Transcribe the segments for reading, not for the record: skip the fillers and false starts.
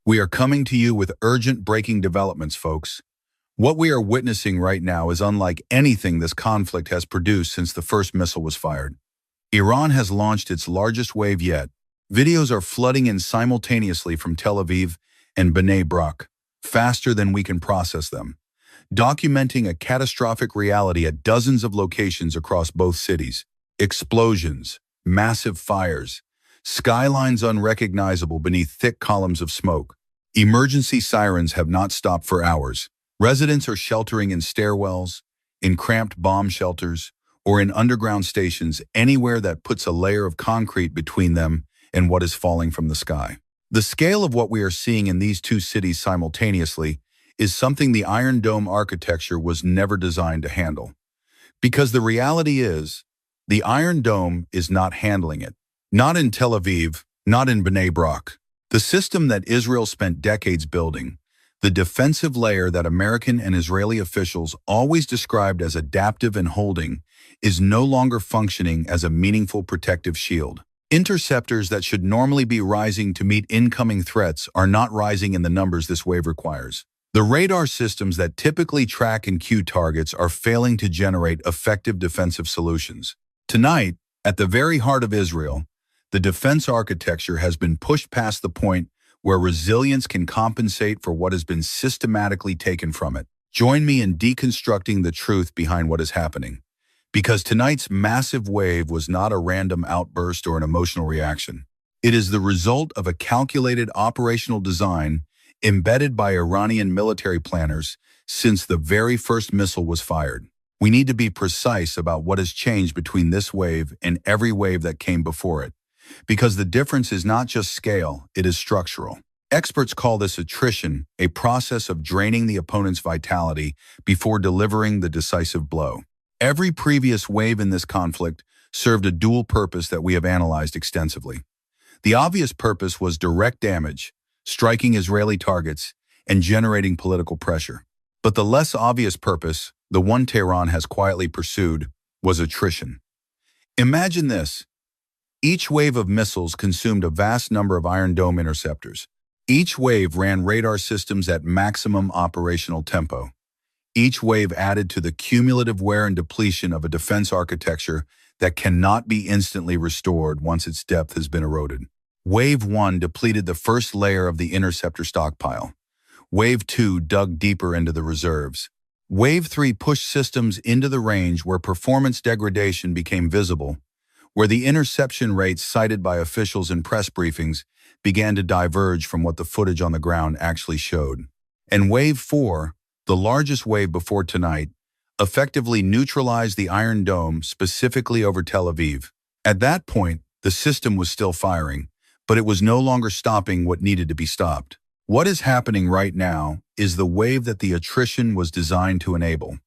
We are coming to you with urgent breaking developments, folks. What we are witnessing right now is unlike anything this conflict has produced since the first missile was fired. Iran has launched its largest wave yet. Videos are flooding in simultaneously from Tel Aviv and Bnei Brak, faster than we can process them, documenting a catastrophic reality at dozens of locations across both cities. Explosions, massive fires, skylines unrecognizable beneath thick columns of smoke. Emergency sirens have not stopped for hours. Residents are sheltering in stairwells, in cramped bomb shelters, or in underground stations anywhere that puts a layer of concrete between them and what is falling from the sky. The scale of what we are seeing in these two cities simultaneously is something the Iron Dome architecture was never designed to handle. Because the reality is, the Iron Dome is not handling it. Not in Tel Aviv, not in Bnei Brak. The system that Israel spent decades building, the defensive layer that American and Israeli officials always described as adaptive and holding, is no longer functioning as a meaningful protective shield. Interceptors that should normally be rising to meet incoming threats are not rising in the numbers this wave requires. The radar systems that typically track and cue targets are failing to generate effective defensive solutions. Tonight, at the very heart of Israel, the defense architecture has been pushed past the point where resilience can compensate for what has been systematically taken from it. Join me in deconstructing the truth behind what is happening. Because tonight's massive wave was not a random outburst or an emotional reaction. It is the result of a calculated operational design embedded by Iranian military planners since the very first missile was fired. We need to be precise about what has changed between this wave and every wave that came before it. Because the difference is not just scale, it is structural. Experts call this attrition, a process of draining the opponent's vitality before delivering the decisive blow. Every previous wave in this conflict served a dual purpose that we have analyzed extensively. The obvious purpose was direct damage, striking Israeli targets, and generating political pressure. But the less obvious purpose, the one Tehran has quietly pursued, was attrition. Imagine this. Each wave of missiles consumed a vast number of Iron Dome interceptors. Each wave ran radar systems at maximum operational tempo. Each wave added to the cumulative wear and depletion of a defense architecture that cannot be instantly restored once its depth has been eroded. Wave 1 depleted the first layer of the interceptor stockpile. Wave 2 dug deeper into the reserves. Wave 3 pushed systems into the range where performance degradation became visible, where the interception rates cited by officials in press briefings began to diverge from what the footage on the ground actually showed. And Wave 4, the largest wave before tonight, effectively neutralized the Iron Dome specifically over Tel Aviv. At that point, the system was still firing, but it was no longer stopping what needed to be stopped. What is happening right now is the wave that the attrition was designed to enable.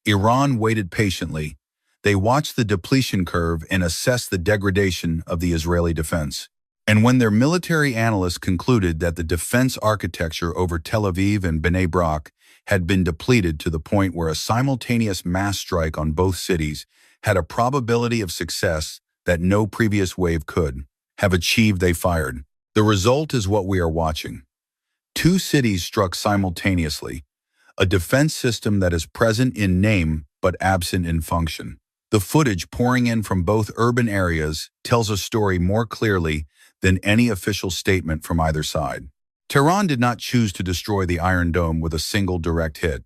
Iran waited patiently. They watched the depletion curve and assessed the degradation of the Israeli defense. And when their military analysts concluded that the defense architecture over Tel Aviv and Bnei Brak had been depleted to the point where a simultaneous mass strike on both cities had a probability of success that no previous wave could have achieved, they fired. The result is what we are watching. Two cities struck simultaneously, a defense system that is present in name but absent in function. The footage pouring in from both urban areas tells a story more clearly than any official statement from either side. Tehran did not choose to destroy the Iron Dome with a single direct hit.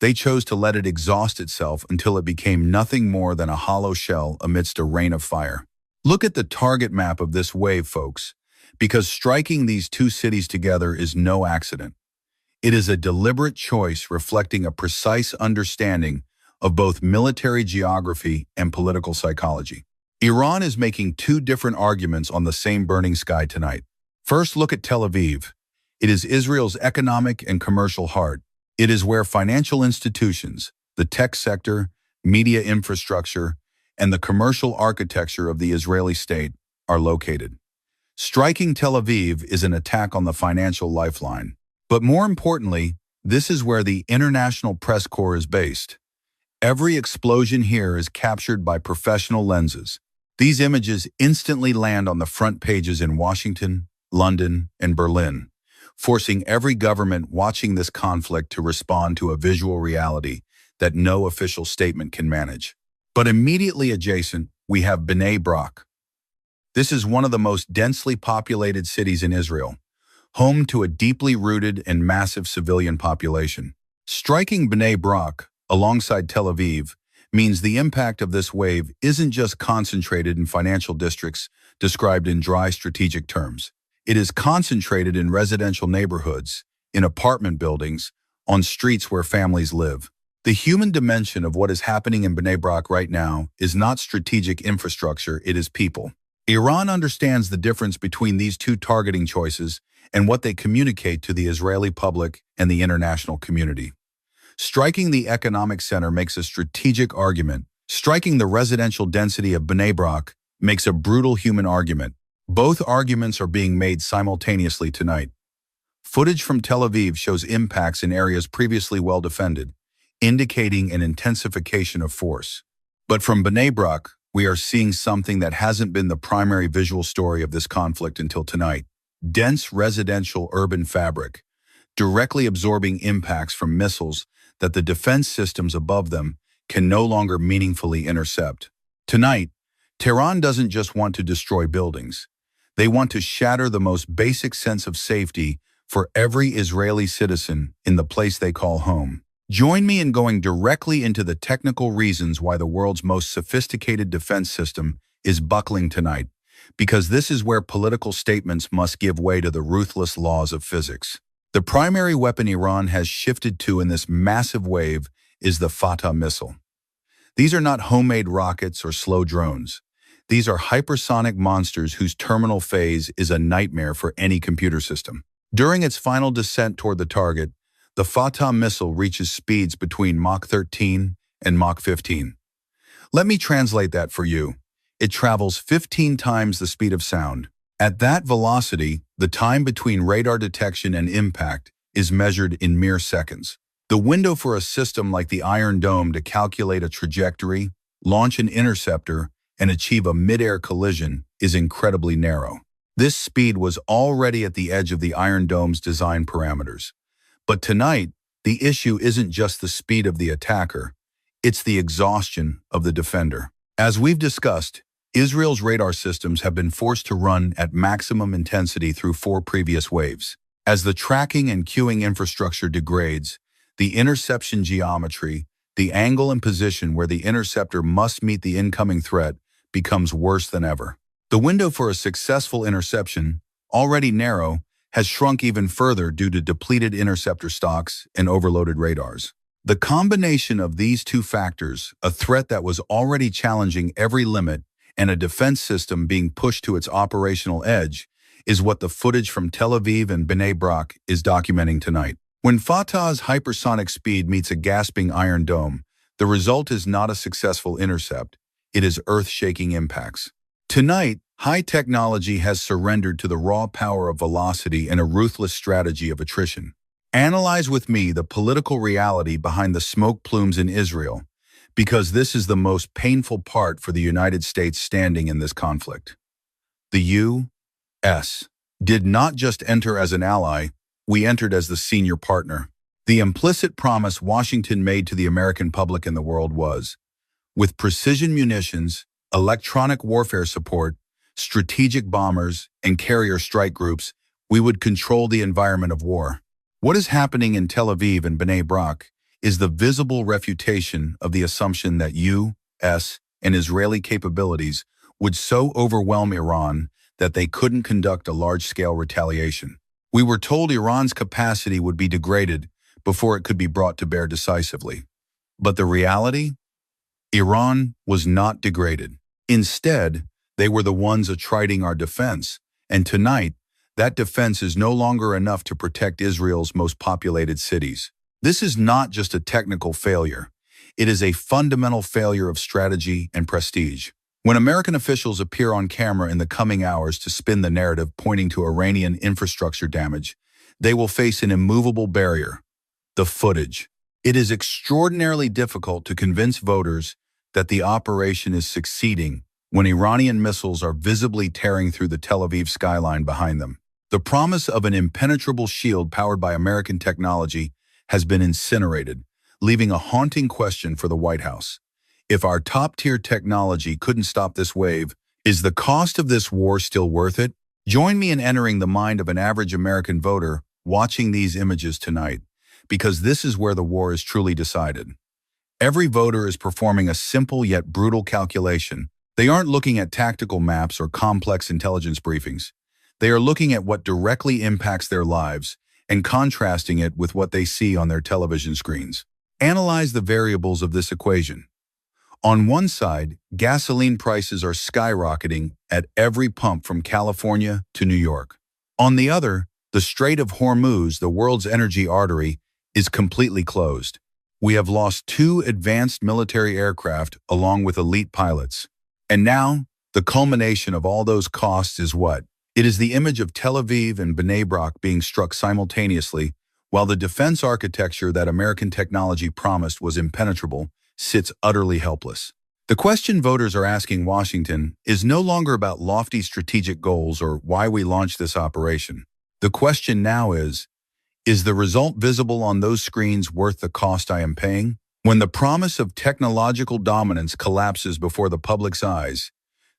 They chose to let it exhaust itself until it became nothing more than a hollow shell amidst a rain of fire. Look at the target map of this wave, folks, because striking these two cities together is no accident. It is a deliberate choice reflecting a precise understanding of both military geography and political psychology. Iran is making two different arguments on the same burning sky tonight. First, look at Tel Aviv. It is Israel's economic and commercial heart. It is where financial institutions, the tech sector, media infrastructure, and the commercial architecture of the Israeli state are located. Striking Tel Aviv is an attack on the financial lifeline. But more importantly, this is where the international press corps is based. Every explosion here is captured by professional lenses. These images instantly land on the front pages in Washington, London, and Berlin, forcing every government watching this conflict to respond to a visual reality that no official statement can manage. But immediately adjacent, we have Bnei Brak. This is one of the most densely populated cities in Israel, home to a deeply rooted and massive civilian population. Striking Bnei Brak, alongside Tel Aviv, means the impact of this wave isn't just concentrated in financial districts described in dry strategic terms. It is concentrated in residential neighborhoods, in apartment buildings, on streets where families live. The human dimension of what is happening in Bnei Brak right now is not strategic infrastructure, it is people. Iran understands the difference between these two targeting choices and what they communicate to the Israeli public and the international community. Striking the economic center makes a strategic argument. Striking the residential density of Bnei Brak makes a brutal human argument. Both arguments are being made simultaneously tonight. Footage from Tel Aviv shows impacts in areas previously well defended, indicating an intensification of force. But from Bnei Brak, we are seeing something that hasn't been the primary visual story of this conflict until tonight. Dense residential urban fabric, directly absorbing impacts from missiles that the defense systems above them can no longer meaningfully intercept. Tonight, Tehran doesn't just want to destroy buildings. They want to shatter the most basic sense of safety for every Israeli citizen in the place they call home. Join me in going directly into the technical reasons why the world's most sophisticated defense system is buckling tonight, because this is where political statements must give way to the ruthless laws of physics. The primary weapon Iran has shifted to in this massive wave is the Fatah missile. These are not homemade rockets or slow drones. These are hypersonic monsters whose terminal phase is a nightmare for any computer system. During its final descent toward the target, the Fatah missile reaches speeds between Mach 13 and Mach 15. Let me translate that for you. It travels 15 times the speed of sound. At that velocity, the time between radar detection and impact is measured in mere seconds. The window for a system like the Iron Dome to calculate a trajectory, launch an interceptor, and achieve a mid-air collision is incredibly narrow. This speed was already at the edge of the Iron Dome's design parameters. But tonight, the issue isn't just the speed of the attacker, it's the exhaustion of the defender. As we've discussed, Israel's radar systems have been forced to run at maximum intensity through 4 previous waves. As the tracking and queuing infrastructure degrades, the interception geometry, the angle and position where the interceptor must meet the incoming threat, becomes worse than ever. The window for a successful interception, already narrow, has shrunk even further due to depleted interceptor stocks and overloaded radars. The combination of these two factors, a threat that was already challenging every limit and a defense system being pushed to its operational edge, is what the footage from Tel Aviv and Bnei Brak is documenting tonight. When Fatah's hypersonic speed meets a gasping Iron Dome, the result is not a successful intercept, it is earth-shaking impacts. Tonight, high technology has surrendered to the raw power of velocity and a ruthless strategy of attrition. Analyze with me the political reality behind the smoke plumes in Israel, because this is the most painful part for the United States standing in this conflict. The U.S. did not just enter as an ally, we entered as the senior partner. The implicit promise Washington made to the American public and the world was, with precision munitions, electronic warfare support, strategic bombers, and carrier strike groups, we would control the environment of war. What is happening in Tel Aviv and Bnei Brak is the visible refutation of the assumption that U.S. and Israeli capabilities would so overwhelm Iran that they couldn't conduct a large-scale retaliation. We were told Iran's capacity would be degraded before it could be brought to bear decisively. But the reality? Iran was not degraded. Instead, they were the ones attriting our defense, and tonight, that defense is no longer enough to protect Israel's most populated cities. This is not just a technical failure. It is a fundamental failure of strategy and prestige. When American officials appear on camera in the coming hours to spin the narrative pointing to Iranian infrastructure damage, they will face an immovable barrier: the footage. It is extraordinarily difficult to convince voters that the operation is succeeding when Iranian missiles are visibly tearing through the Tel Aviv skyline behind them. The promise of an impenetrable shield powered by American technology has been incinerated, leaving a haunting question for the White House. If our top-tier technology couldn't stop this wave, is the cost of this war still worth it? Join me in entering the mind of an average American voter watching these images tonight, because this is where the war is truly decided. Every voter is performing a simple yet brutal calculation. They aren't looking at tactical maps or complex intelligence briefings. They are looking at what directly impacts their lives and contrasting it with what they see on their television screens. Analyze the variables of this equation. On one side, gasoline prices are skyrocketing at every pump from California to New York. On the other, the Strait of Hormuz, the world's energy artery, is completely closed. We have lost 2 advanced military aircraft along with elite pilots. And now, the culmination of all those costs is what? It is the image of Tel Aviv and Bnei Brak being struck simultaneously, while the defense architecture that American technology promised was impenetrable sits utterly helpless. The question voters are asking Washington is no longer about lofty strategic goals or why we launched this operation. The question now is the result visible on those screens worth the cost I am paying? When the promise of technological dominance collapses before the public's eyes,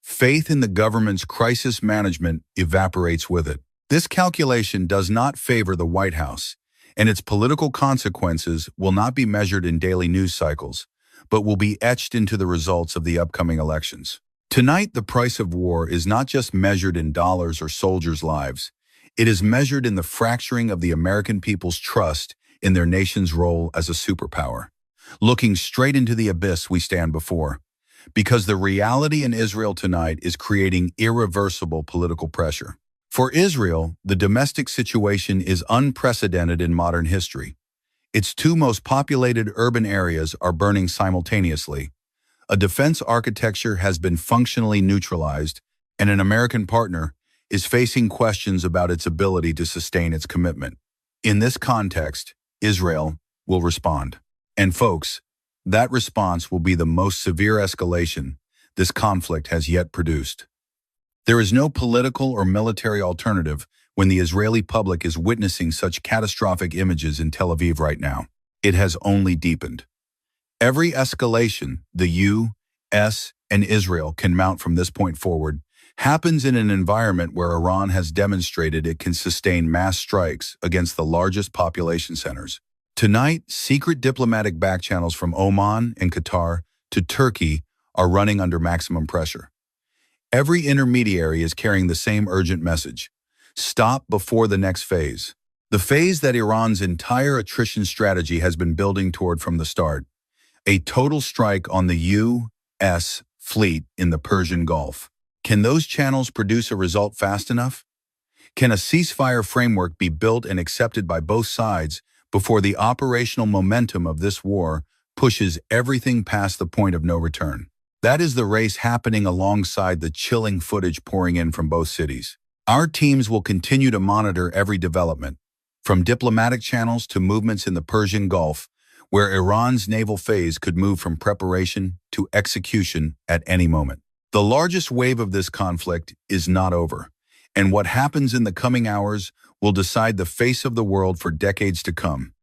faith in the government's crisis management evaporates with it. This calculation does not favor the White House, and its political consequences will not be measured in daily news cycles, but will be etched into the results of the upcoming elections. Tonight, the price of war is not just measured in dollars or soldiers' lives. It is measured in the fracturing of the American people's trust in their nation's role as a superpower. Looking straight into the abyss we stand before, because the reality in Israel tonight is creating irreversible political pressure. For Israel, the domestic situation is unprecedented in modern history. Its 2 most populated urban areas are burning simultaneously. A defense architecture has been functionally neutralized, and an American partner is facing questions about its ability to sustain its commitment. In this context, Israel will respond. And folks, that response will be the most severe escalation this conflict has yet produced. There is no political or military alternative when the Israeli public is witnessing such catastrophic images in Tel Aviv right now. It has only deepened. Every escalation the U.S. and Israel can mount from this point forward happens in an environment where Iran has demonstrated it can sustain mass strikes against the largest population centers. Tonight, secret diplomatic backchannels from Oman and Qatar to Turkey are running under maximum pressure. Every intermediary is carrying the same urgent message: stop before the next phase. The phase that Iran's entire attrition strategy has been building toward from the start. A total strike on the U.S. fleet in the Persian Gulf. Can those channels produce a result fast enough? Can a ceasefire framework be built and accepted by both sides before the operational momentum of this war pushes everything past the point of no return? That is the race happening alongside the chilling footage pouring in from both cities. Our teams will continue to monitor every development, from diplomatic channels to movements in the Persian Gulf, where Iran's naval phase could move from preparation to execution at any moment. The largest wave of this conflict is not over, and what happens in the coming hours will decide the face of the world for decades to come.